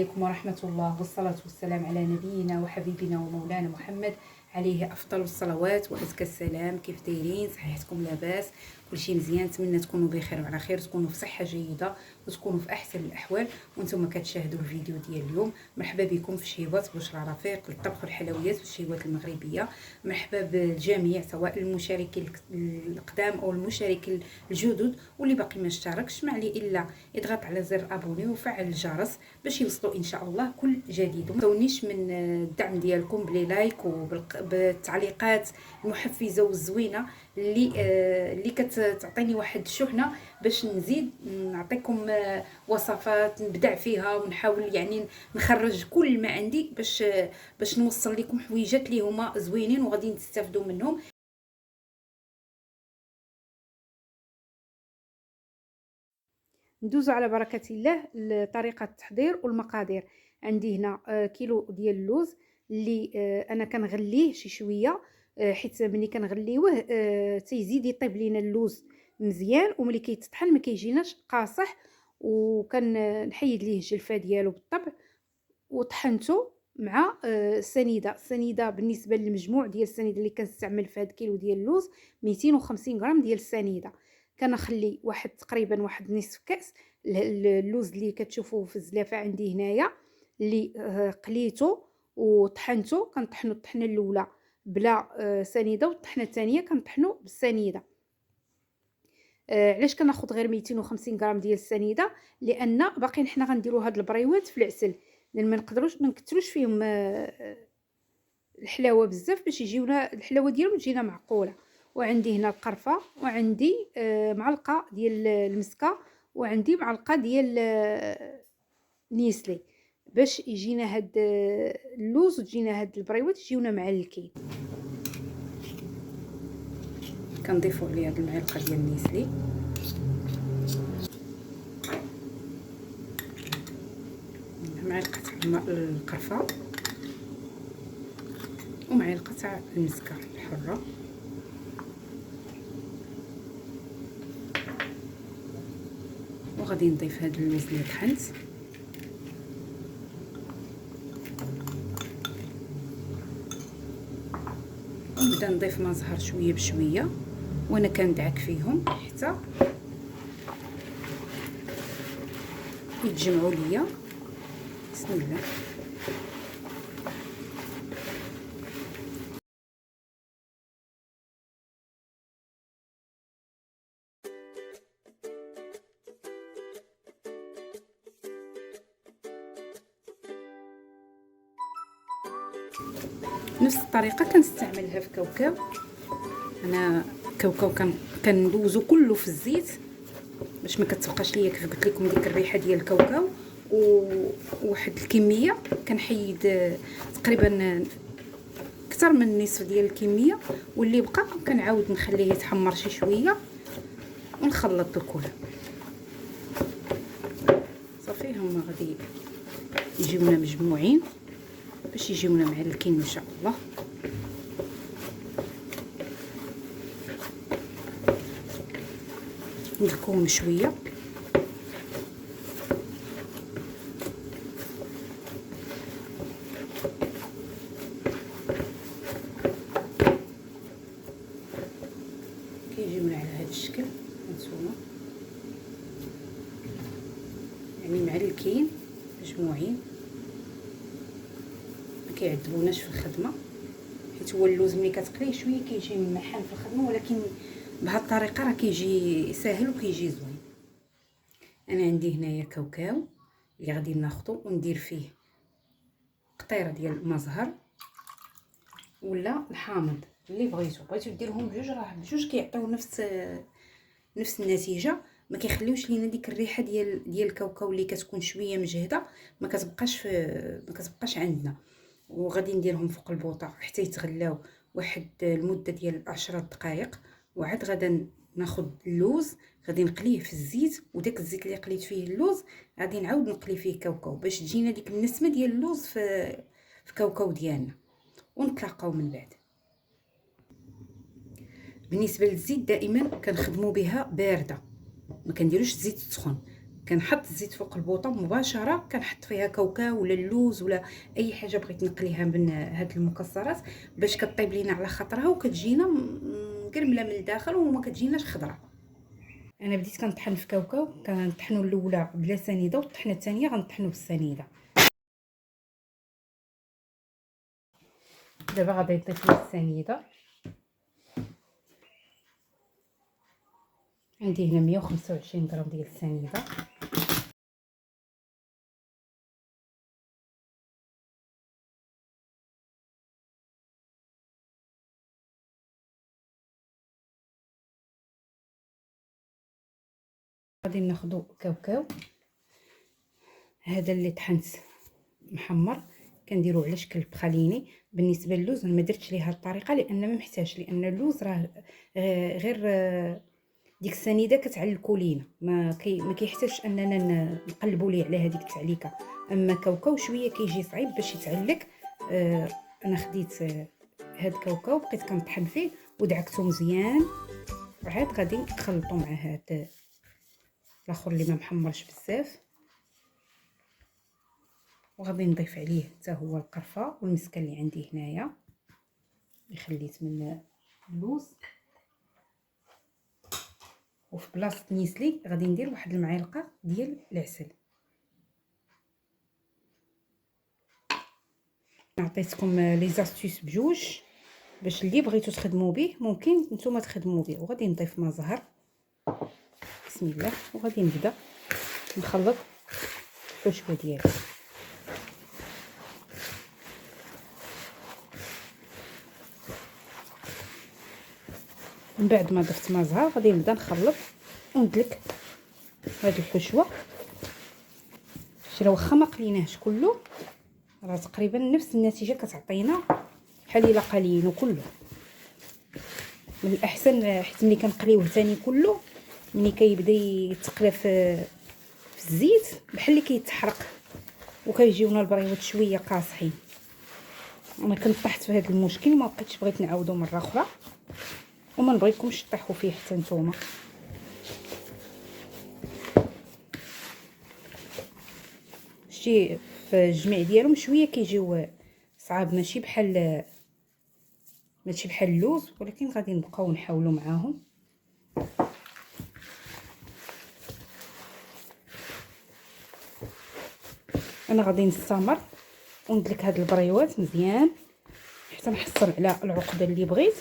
عليكم ورحمة الله، والصلاة والسلام على نبينا وحبيبنا ومولانا محمد عليه أفضل الصلوات وأزكى السلام. كيف دايرين؟ صحيحتكم لاباس؟ كلشي مزيان؟ نتمنى تكونوا بخير وعلى خير، تكونوا في صحة جيدة وتكونوا في أحسن الأحوال. وانتم كتشاهدوا الفيديو ديال اليوم، مرحبا بكم في شهيبات بشرى رفيق للطبخ والحلويات والشهيبات المغربية. مرحبا بالجميع، سواء المشاركين القدام أو المشاركين الجدد، واللي باقي ما اشتركش ما عليه إلا يضغط على زر ابوني وفعل الجرس باش يوصلوا ان شاء الله كل جديد. وما تنسونيش من الدعم ديالكم بلي لايك وبالتعليقات المحفزه والزوينه اللي كتعطيني واحد الشحنه باش نزيد نعطيكم وصفات نبدع فيها، ونحاول يعني نخرج كل ما عندي باش نوصل لكم حويجات اللي هما زوينين وغادي تستافدوا منهم. ندوزو على بركة الله لطريقة التحضير والمقادير. عندي هنا كيلو ديال اللوز اللي انا كنغليه شي شويه، حيت ملي كنغليوه تيزيد يطيب لينا اللوز مزيان، وملي كيتطحن ما كيجيناش قاصح. وكنحيد ليه الجلفه ديالو بالطبع، وطحنته مع السنيده بالنسبه للمجموع ديال السنيده اللي كنستعمل في هذا الكيلو ديال اللوز 250 غرام ديال السنيده. كنخلي تقريبا واحد نصف كاس اللوز اللي كتشوفوه في الزلافه عندي هنايا، اللي قليته وطحنته. كنطحنو الطحنه الاولى بلا سنيده، والطحنه الثانيه كنطحنو بالسنيده. علاش كناخذ غير 250 غرام ديال السنيده؟ لان باقي حنا غنديروا هاد البريوات في العسل، لان ما نكثروش فيهم الحلاوه بزاف باش يجيونا الحلاوه ديالهم تجينا معقوله. وعندي هنا القرفه، وعندي معلقه ديال المسكه، وعندي معلقه ديال نيسلي، باش يجينا هاد اللوز وتجينا هاد البريوات يجيونا معلكين. كنضيفوا عليه هاد المعلقه ديال النيسلي، معلقه القرفه، ومعلقه تاع المسكه الحره، وغادي نضيف هاد اللوز اللي طحنت. ونبدا نضيف ما زهر شويه بشويه، وانا كندعك فيهم حتى يتجمعوا ليا. بسم الله. نفس الطريقه كنستعملها في كاوكاو. انا كاوكاو كندوزو كله في الزيت باش ما كتبقاش ليا كيف قلت لكم ديك الريحه ديال الكاوكاو. وواحد الكميه كنحيد تقريبا اكثر من النصف ديال الكميه، واللي بقى كنعاود نخليه يتحمر شي شويه ونخلط الكل صافي. هما غادي يجيونا مجموعين باش يجيونا معلكين ان شاء الله. ندلكوهم شويه. كيجيونا على هذا الشكل هانتوما، يعني معلكين مجموعين، ما كيعذبوناش في الخدمه، حيت هو اللوز ملي كتقليه شويه كيجي ممحن في الخدمه، ولكن بهذه الطريقه راه كيجي ساهل وكيجي زوين. انا عندي هنايا كاوكاو اللي غادي ناخذو وندير فيه قطيره ديال المزهر ولا الحامض اللي بغيتو ديرهم بجوج، راه بجوج كيعطيو نفس النتيجه. ما كيخليوش لينا ديك الريحه ديال الكاوكاو اللي كتكون شويه مجهده، ما كتبقاش عندنا. وغادي نديرهم فوق البوطه حتى يتغلاو واحد المده ديال 10 دقائق. وعاد غادا ناخذ اللوز غادي نقليه في الزيت، وداك الزيت اللي قليت فيه اللوز غادي نعاود نقلي فيه كاوكاو باش تجينا ديك النسمه ديال اللوز في كاوكاو ديالنا، ونتلاقاو من بعد. بالنسبه للزيت دائما كنخدموا بها بارده، ما كنديروش الزيت سخون. كنحط الزيت فوق البوطه مباشره، كنحط فيها كاوكاو ولا اللوز ولا اي حاجه بغيت نقليها من هاد المكسرات باش كطيب لينا على خاطرها وكتجينا مقرمله من الداخل وما كتجيناش خضره. انا بديت كنطحن في كاوكاو، كنطحنو الاولى بلا سنيده والطحنه الثانيه غنطحنو بالسنيده. دابا غادي نضيف ليه السنيده. عندي هنا 125 غرام ديال السنيده. غادي ناخذ كاوكاو هذا اللي طحنت محمر، كنديرو على شكل بخاليني. بالنسبه للوز ما درتش ليه هاد الطريقه لان ما محتاجش، لان اللوز راه غير ديك السنيده كتعلكو لينا، ما كيحتاجش اننا نقلبوا ليه على هذيك التعليكه. اما كاوكاو شويه كيجي صعيب باش يتعلك. انا خديت هاد كاوكاو بقيت كنطحن فيه ودعكته مزيان، عاد غادي نخلطو مع هاد الاخر اللي ما محمرش بزاف، وغادي نضيف عليه حتى هو القرفه والمسكه اللي عندي هنايا اللي خليت من اللوز. وفي بلاصه نيسلي غادي ندير واحد المعلقه ديال العسل. عطيتكم لي زاستيس بجوج باش اللي بغيتو تخدموا به ممكن نتوما تخدموا به. وغادي نضيف ما زهر، بسم الله، وغادي نبدا نخلط الحشوه ديالي. من بعد ما ضفت ما زهر غادي نبدا نخلط وندلك هاد الحشوه. شتي راه واخا ما قليناهش كله راه تقريبا نفس النتيجه كتعطينا بحال الا قليينو كله. من الاحسن حيت ملي كنقليوه ثاني كله ملي كيبدا يتقلى في الزيت بحال اللي كيتحرق وكيجيونا البريوات شويه قاصحين. انا كنت طحت في هذا المشكل ما بقيتش بغيت نعاودو مره اخرى وما نبغيكمش تطيحوا فيه حتى نتوما. شتي في الجميع ديالهم شويه كيجيو صعاب، ماشي بحال اللوز، ولكن غادي نبقاو نحاولوا معاهم. انا غادي نستمر وندلك هاد البريوات مزيان حتى نحصل على العقده اللي بغيت،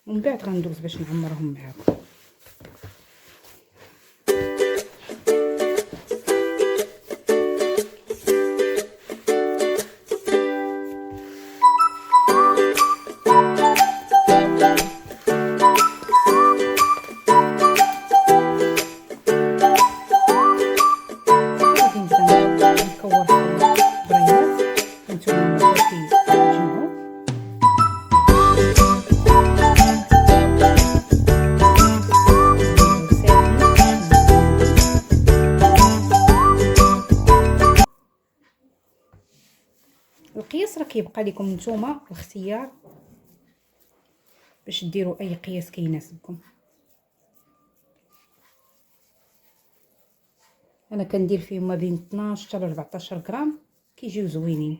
ومن بعد غندوز باش نعمرهم معاكم. القياس راه كيبقى لكم نتوما الاختيار باش ديروا اي قياس كيناسبكم. انا كندير فيهم ما بين 12 حتى ل 14 غرام كيجيو زوينين.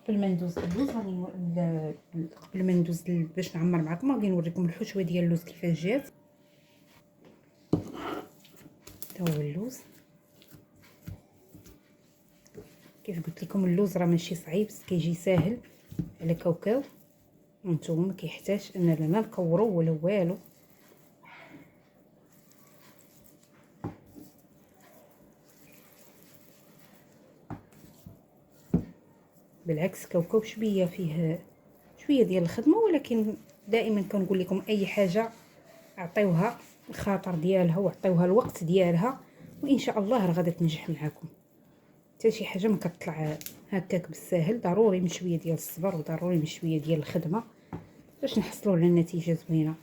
قبل ما ندوز اللوز قبل ما ندوز باش نعمر معكم غادي نوريكم الحشوه ديال اللوز كيفاش جات. تا هو اللوز كيف قلت لكم، اللوز راه ماشي صعيب، كيجي ساهل على كاوكاو. هانتوما ما كيحتاج اننا لا نكورو ولا والو. بالعكس كاوكاو شويه فيه شويه ديال الخدمه، ولكن دائما كنقول لكم اي حاجه اعطيوها الخاطر ديالها وعطيوها الوقت ديالها، وان شاء الله راه غادا تنجح معكم. حتى شي حاجه ما كتطلع هكاك بالساهل، ضروري من شويه ديال الصبر وضروري من شويه ديال الخدمه باش نحصلوا على نتيجه زوينه.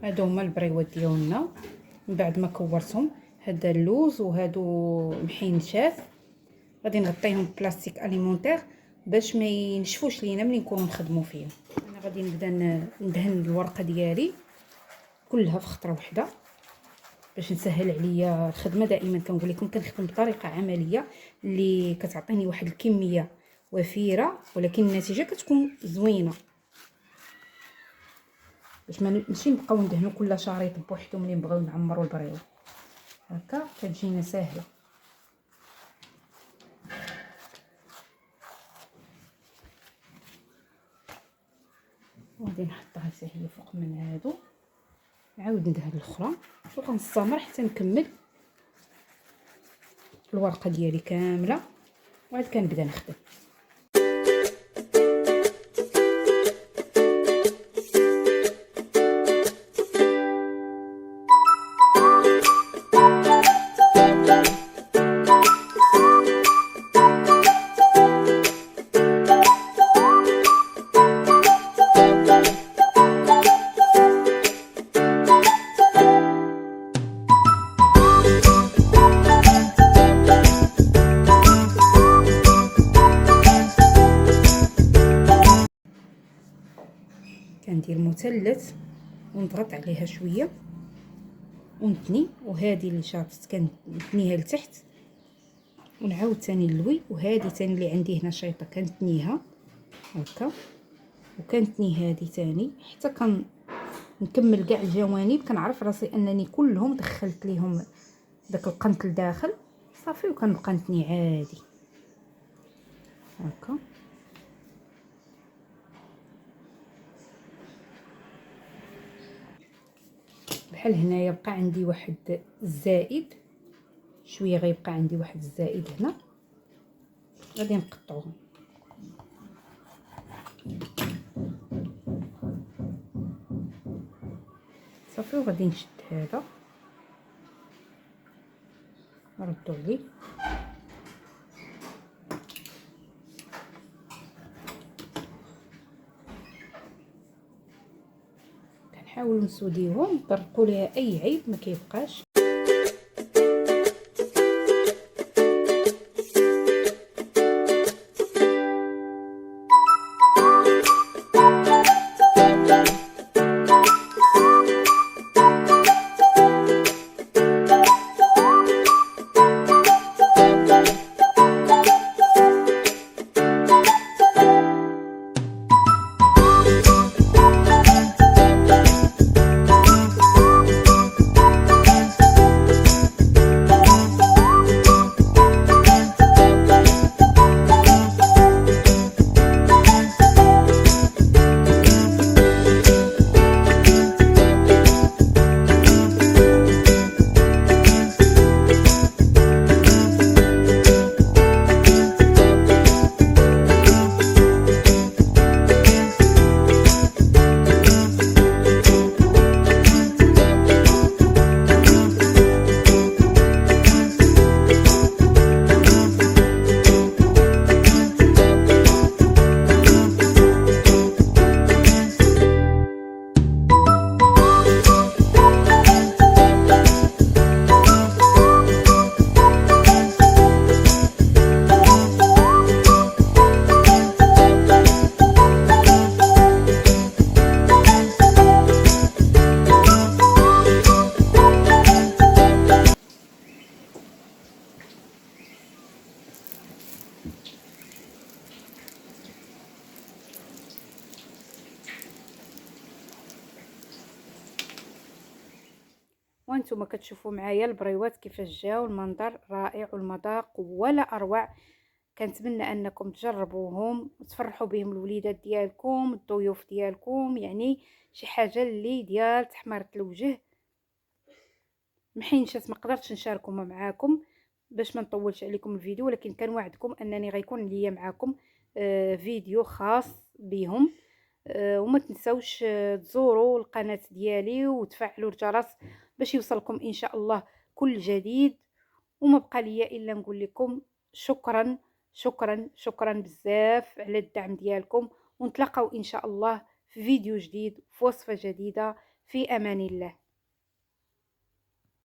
هادو هما البريوات ديالنا من بعد ما كورتهم. هذا اللوز وهادو محينشات غادي نغطيهم بلاستيك اليمونتير باش ما ينشفوش لينا ملي نكونوا نخدموا فيهم. انا غادي نبدا ندهن الورقه ديالي كلها في خطره واحده باش نسهل عليا الخدمه. دائما كنقول لكم كنخدم بطريقه عمليه اللي كتعطيني واحد الكميه وفيره، ولكن النتيجه كتكون زوينه باش ما نمشي نبقاو ندهنوا كل شريط بوحدو ملي نبغيو نعمروا البريوه. هكا كتجينا ساهله. وغادي نحطها حتى هي فوق من هادو، نعاود ندهن الاخرى وغنستمر حتى نكمل الورقه ديالي كامله وعاد كنبدا نخدم. كندير مثلث ونضغط عليها شويه ونتني، وهذه اللي شاطت كنتنيها لتحت ونعاود ثاني نلوي، وهذه ثاني اللي عندي هنا شيطه كنتنيها هكا وكنتني هذه ثاني حتى نكمل كاع الجوانب. كنعرف راسي انني كلهم دخلت ليهم داك القنت لداخل صافي، وكنبقى نتني عادي هكا. بحال هنايا بقى عندي واحد الزائد شويه، غيبقى عندي واحد الزائد هنا غادي نقطعوهم صافي. وغادي نشد هذا نردو عليه كنحاولوا نسوديوهم نطرقوا ليها اي عيب ما كيبقاش. وانتم كتشوفوا معايا البريوات كيفاش جاو، المنظر رائع والمذاق ولا اروع. كنتمنى انكم تجربوهم وتفرحوا بهم الوليدات ديالكم، الضيوف ديالكم، يعني شي حاجه اللي ديال تحميره الوجه. محينشات ما قدرتش نشاركهم معاكم باش ما نطولش عليكم الفيديو، ولكن كنوعدكم انني غيكون ليا معاكم فيديو خاص بهم. وما تنسوش تزوروا القناه ديالي وتفعلوا الجرس باش يوصلكم ان شاء الله كل جديد. وما بقى ليا الا نقول لكم شكرا شكرا شكرا بزاف على الدعم ديالكم، ونتلاقاو ان شاء الله في فيديو جديد في وصفه جديده. في امان الله.